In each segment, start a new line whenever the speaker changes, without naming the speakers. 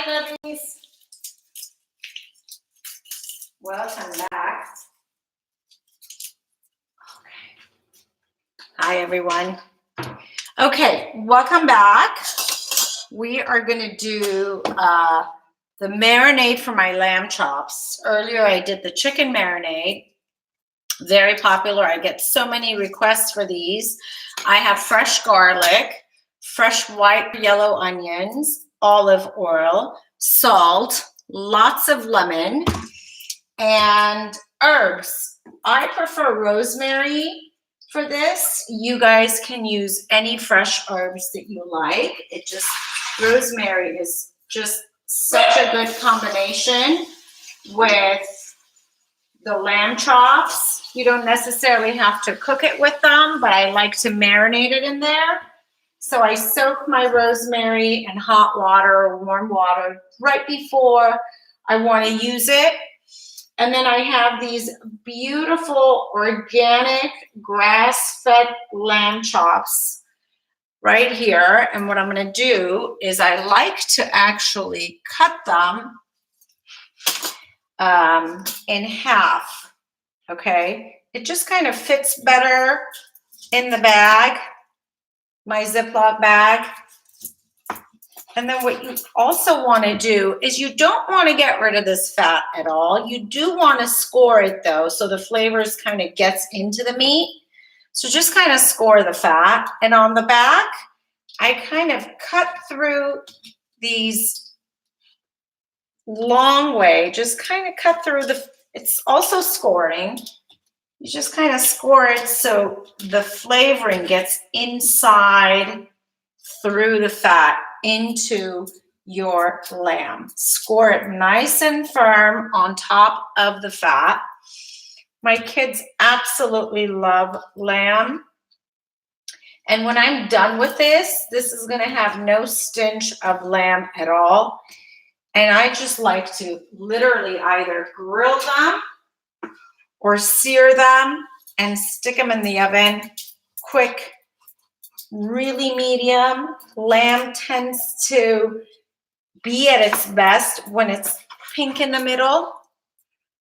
Hi, lovies. Welcome back. Okay. Hi, everyone. Okay, welcome back. We are going to do the marinade for my lamb chops. Earlier, I did the chicken marinade. Very popular. I get so many requests for these. I have fresh garlic, fresh white yellow onions, olive oil, salt, lots of lemon, and herbs. I prefer rosemary for this. You guys can use any fresh herbs that you like. Rosemary is just such a good combination with the lamb chops. You don't necessarily have to cook it with them, but I like to marinate it in there. So I soak my rosemary in hot water or warm water right before I want to use it. And then I have these beautiful organic grass-fed lamb chops right here. And what I'm going to do is I like to actually cut them in half. Okay, it just kind of fits better in the bag, my Ziploc bag. And then what you also want to do is you don't want to get rid of this fat at all. You do want to score it though, so the flavors kind of gets into the meat. So just kind of score the fat. And on the back, I kind of cut through these long way, just kind of cut through it's also scoring. You just kind of score it so the flavoring gets inside through the fat into your lamb. Score it nice and firm on top of the fat. My kids absolutely love lamb. And when I'm done with this is going to have no stench of lamb at all. And I just like to literally either grill them or sear them and stick them in the oven quick, really medium. Lamb tends to be at its best when it's pink in the middle.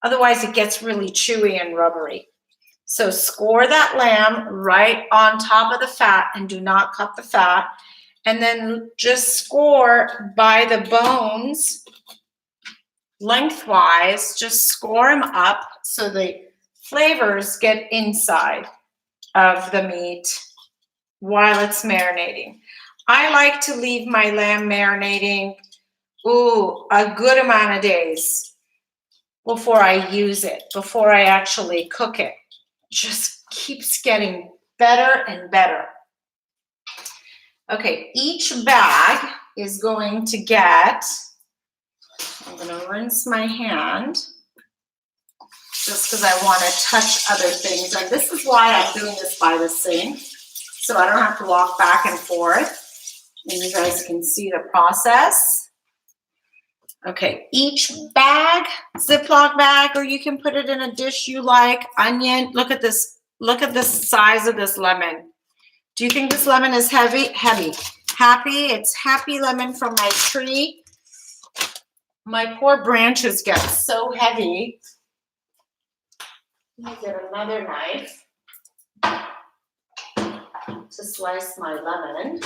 Otherwise, it gets really chewy and rubbery. So score that lamb right on top of the fat and do not cut the fat. And then just score by the bones lengthwise, just score them up so the flavors get inside of the meat while it's marinating. I like to leave my lamb marinating a good amount of days before I use it, before I actually cook it. Just keeps getting better and better. Okay, each bag is going to get, I'm going to rinse my hand just because I want to touch other things. And this is why I'm doing this by the sink, so I don't have to walk back and forth. And you guys can see the process. Okay, each bag, Ziploc bag, or you can put it in a dish you like, onion. Look at this. Look at the size of this lemon. Do you think this lemon is heavy? Heavy. Happy. It's happy lemon from my tree. My poor branches get so heavy. Let me get another knife to slice my lemon.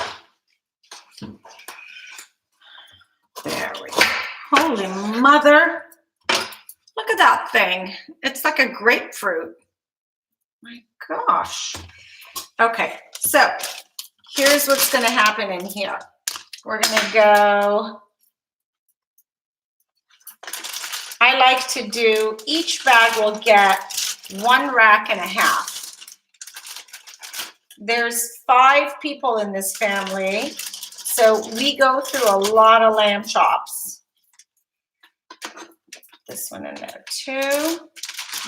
There we go. Holy mother. Look at that thing. It's like a grapefruit. My gosh. Okay, so here's what's going to happen in here. We're going to go, I like to do, each bag will get 1.5 racks. There's 5 people in this family, so we go through a lot of lamb chops. This one in there too.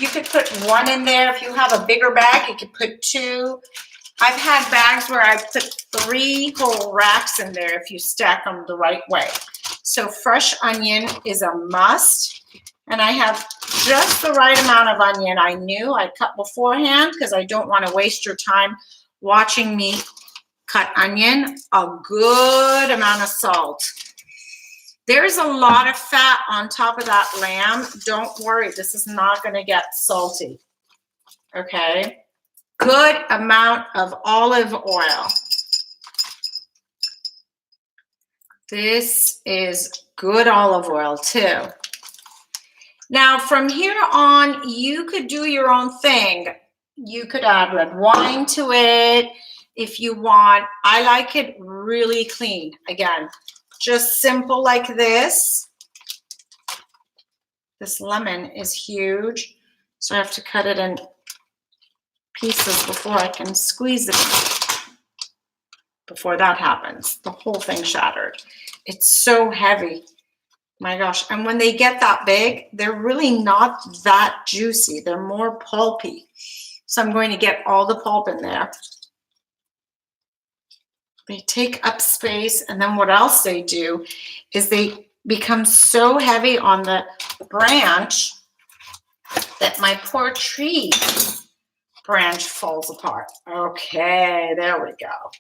You could put 1 in there. If you have a bigger bag, you could put 2. I've had bags where I put 3 whole racks in there if you stack them the right way. So fresh onion is a must. And I have just the right amount of onion. I knew I cut beforehand because I don't want to waste your time watching me cut onion. A good amount of salt. There's a lot of fat on top of that lamb. Don't worry, this is not going to get salty. Okay? Good amount of olive oil. This is good olive oil too. Now, from here on, you could do your own thing. You could add red wine to it if you want. I like it really clean. Again, just simple like this. This lemon is huge, so I have to cut it in pieces before I can squeeze it. Before that happens, the whole thing shattered. It's so heavy. My gosh. And when they get that big, they're really not that juicy. They're more pulpy. So I'm going to get all the pulp in there. They take up space. And then what else they do is they become so heavy on the branch that my poor tree branch falls apart. Okay, there we go.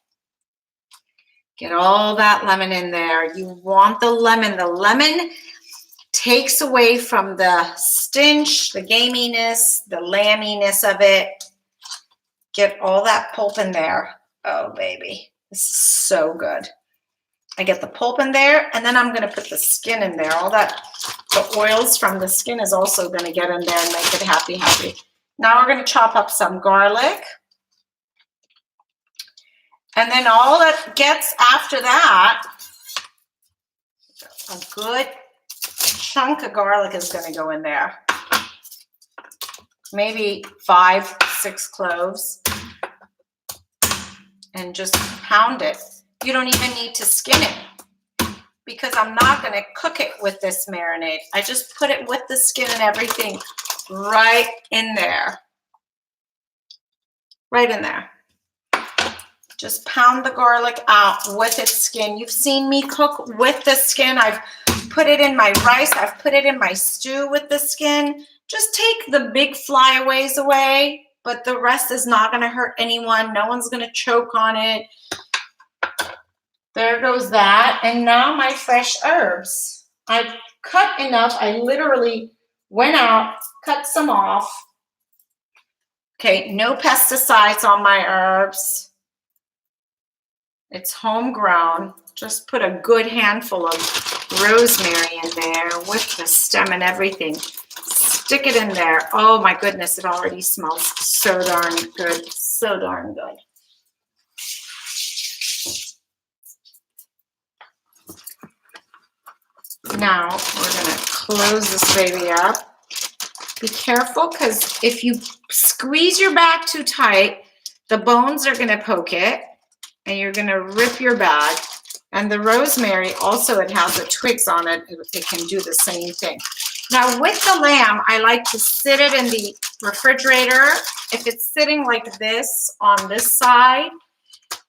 Get all that lemon in there. You want the lemon. The lemon takes away from the stench, the gaminess, the lamminess of it. Get all that pulp in there. Oh, baby. This is so good. I get the pulp in there, and then I'm going to put the skin in there. All that, the oils from the skin is also going to get in there and make it happy, happy. Now we're going to chop up some garlic. And then all that gets after that, a good chunk of garlic is going to go in there. Maybe 5, 6 cloves. And just pound it. You don't even need to skin it because I'm not going to cook it with this marinade. I just put it with the skin and everything right in there. Right in there. Just pound the garlic out with its skin. You've seen me cook with the skin. I've put it in my rice. I've put it in my stew with the skin. Just take the big flyaways away, but the rest is not going to hurt anyone. No one's going to choke on it. There goes that. And now my fresh herbs. I've cut enough. I literally went out, cut some off. Okay, no pesticides on my herbs. It's homegrown. Just put a good handful of rosemary in there with the stem and everything. Stick it in there. Oh my goodness, it already smells so darn good. So darn good. Now we're going to close this baby up. Be careful because if you squeeze your bag too tight, the bones are going to poke it. And you're going to rip your bag. And the rosemary, also it has the twigs on it. It can do the same thing. Now with the lamb, I like to sit it in the refrigerator. If it's sitting like this on this side,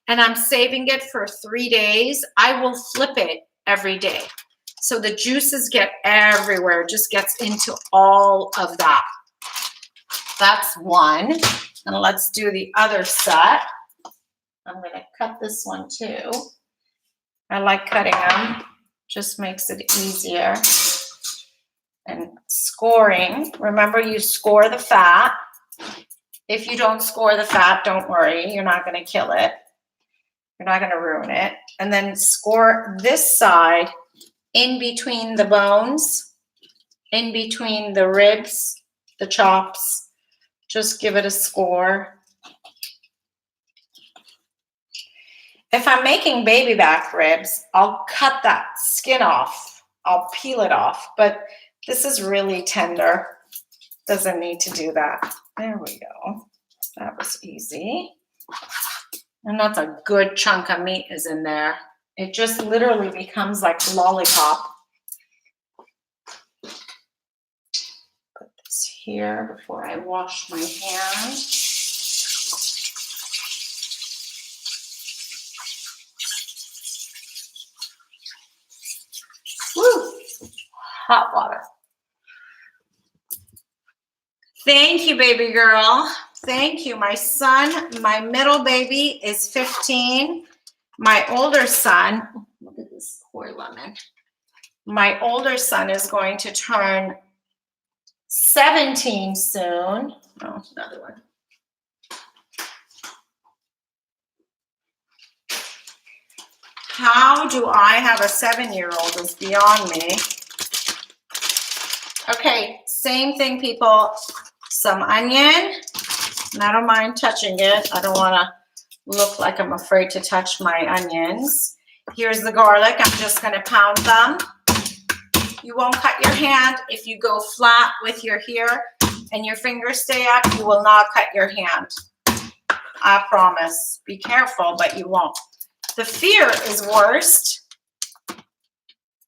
and I'm saving it for 3 days, I will flip it every day. So the juices get everywhere. It just gets into all of that. That's one. And let's do the other set. I'm going to cut this one too. I like cutting them. Just makes it easier. And scoring. Remember, you score the fat. If you don't score the fat, don't worry. You're not going to kill it. You're not going to ruin it. And then score this side in between the bones, in between the ribs, the chops. Just give it a score. If I'm making baby back ribs, I'll cut that skin off. I'll peel it off, but this is really tender. Doesn't need to do that. There we go. That was easy. And that's a good chunk of meat is in there. It just literally becomes like lollipop. Put this here before I wash my hands. Woo! Hot water. Thank you, baby girl. Thank you. My son, my middle baby is 15. My older son, look at this poor lemon. My older son is going to turn 17 soon. Oh, another one. How do I have a 7-year-old is beyond me. Okay, same thing, people. Some onion, and I don't mind touching it. I don't want to look like I'm afraid to touch my onions. Here's the garlic. I'm just going to pound them. You won't cut your hand if you go flat with your here and your fingers stay up. You will not cut your hand. I promise. Be careful, but you won't. The fear is worst.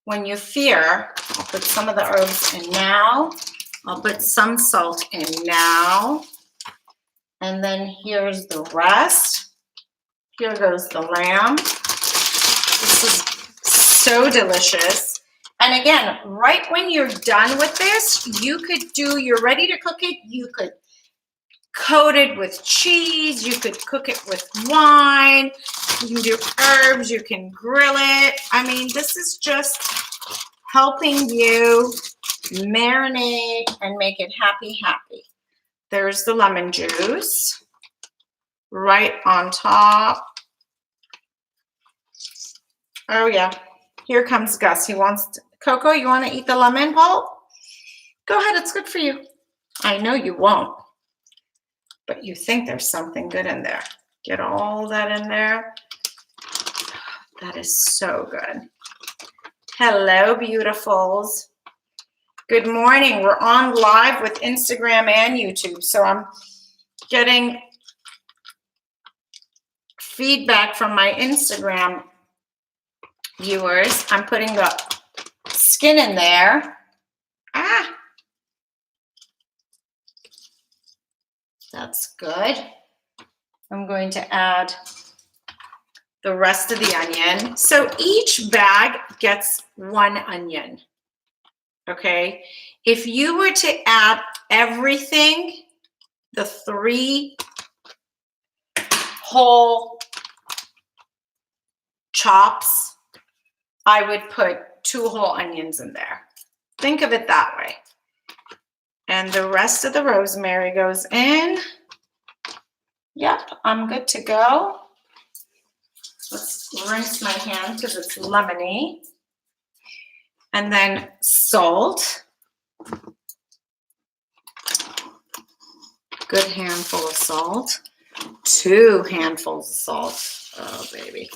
When you fear, I'll put some of the herbs in now. I'll put some salt in now. And then here's the rest. Here goes the lamb. This is so delicious. And again, right when you're done with this, you're ready to cook it. You could coat it with cheese. You could cook it with wine. You can do herbs. You can grill it. I mean, this is just helping you marinate and make it happy. There's the lemon juice right on top. Oh yeah, here comes Gus. He wants to, Coco, you want to eat the lemon pulp? Go ahead, it's good for you. I know you won't, but you think there's something good in there. Get all that in there. That is so good. Hello, beautifuls. Good morning. We're on live with Instagram and YouTube. So I'm getting feedback from my Instagram viewers. I'm putting the skin in there. That's good. I'm going to add the rest of the onion. So each bag gets 1 onion. Okay. If you were to add everything, the 3 whole chops, I would put 2 whole onions in there. Think of it that way. And the rest of the rosemary goes in. Yep, I'm good to go. Let's rinse my hand because it's lemony. And then salt. Good handful of salt. 2 handfuls of salt. Oh, baby.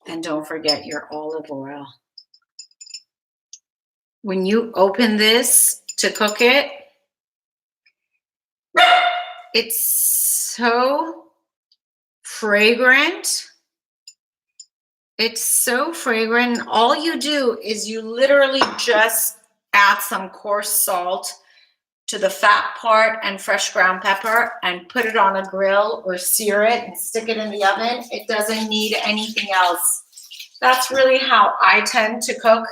And don't forget your olive oil. When you open this to cook it, it's so fragrant. It's so fragrant. All you do is you literally just add some coarse salt to the fat part and fresh ground pepper and put it on a grill or sear it and stick it in the oven. It doesn't need anything else. That's really how I tend to cook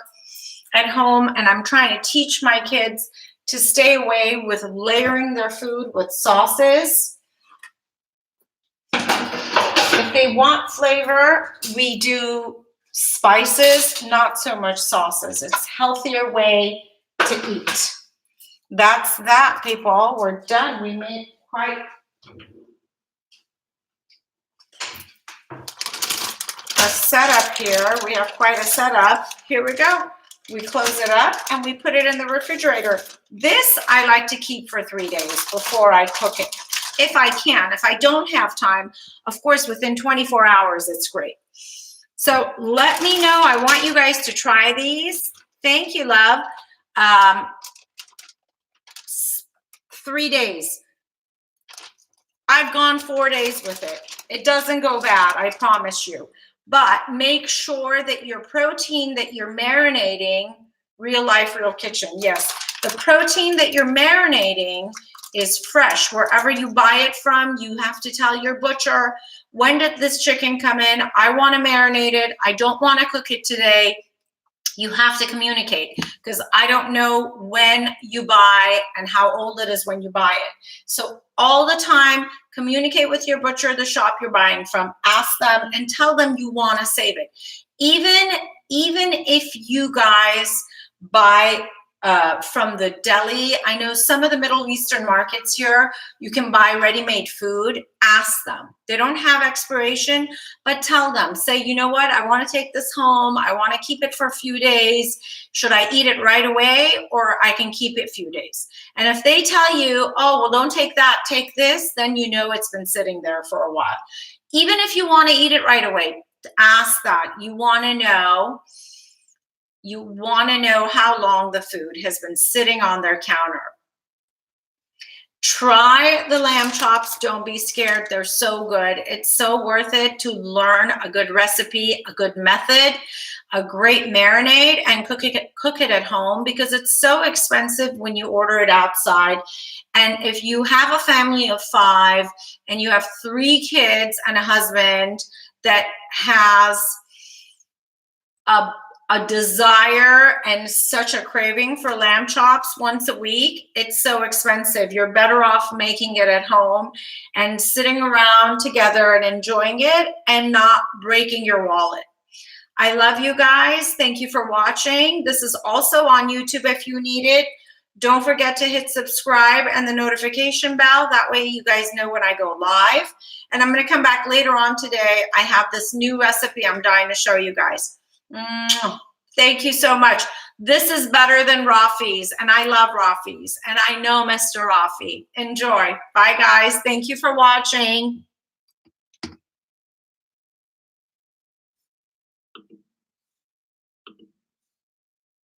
at home, and I'm trying to teach my kids to stay away with layering their food with sauces. If they want flavor, we do spices, not so much sauces. It's a healthier way to eat. That's that, people. We're done. We made quite a setup here. We have quite a setup. Here we go. We close it up and we put it in the refrigerator. This I like to keep for 3 days before I cook it. If I can. If I don't have time, of course, within 24 hours, it's great. So let me know. I want you guys to try these. Thank you, love. 3 days. I've gone 4 days with it. It doesn't go bad, I promise you. But make sure that your protein that you're marinating, real life, real kitchen, yes, the protein that you're marinating is fresh. Wherever you buy it from, you have to tell your butcher, when did this chicken come in? I want to marinate it. I don't want to cook it today. You have to communicate because I don't know when you buy and how old it is when you buy it. So all the time, communicate with your butcher, the shop you're buying from, ask them and tell them you want to save it. Even even if you guys buy from the deli, I know some of the Middle Eastern markets here, you can buy ready-made food. Ask them. They don't have expiration, but tell them, say, you know what, I want to take this home. I want to keep it for a few days. Should I eat it right away, or I can keep it a few days? And if they tell you, oh, well, don't take that, take this, then you know it's been sitting there for a while. Even if you want to eat it right away, ask that. You want to know how long the food has been sitting on their counter. Try the lamb chops. Don't be scared. They're so good. It's so worth it to learn a good recipe, a good method, a great marinade, and cook it at home, because it's so expensive when you order it outside. And if you have a family of 5 and you have 3 kids and a husband that has a desire and such a craving for lamb chops once a week, it's so expensive. You're better off making it at home and sitting around together and enjoying it and not breaking your wallet. I love you guys. Thank you for watching. This is also on YouTube if you need it. Don't forget to hit subscribe and the notification bell. That way you guys know when I go live. And I'm going to come back later on today. I have this new recipe I'm dying to show you guys. Thank you so much. This is better than Rafi's, and I love Rafi's, and I know Mr. Rafi. Enjoy. Bye, guys. Thank you for watching.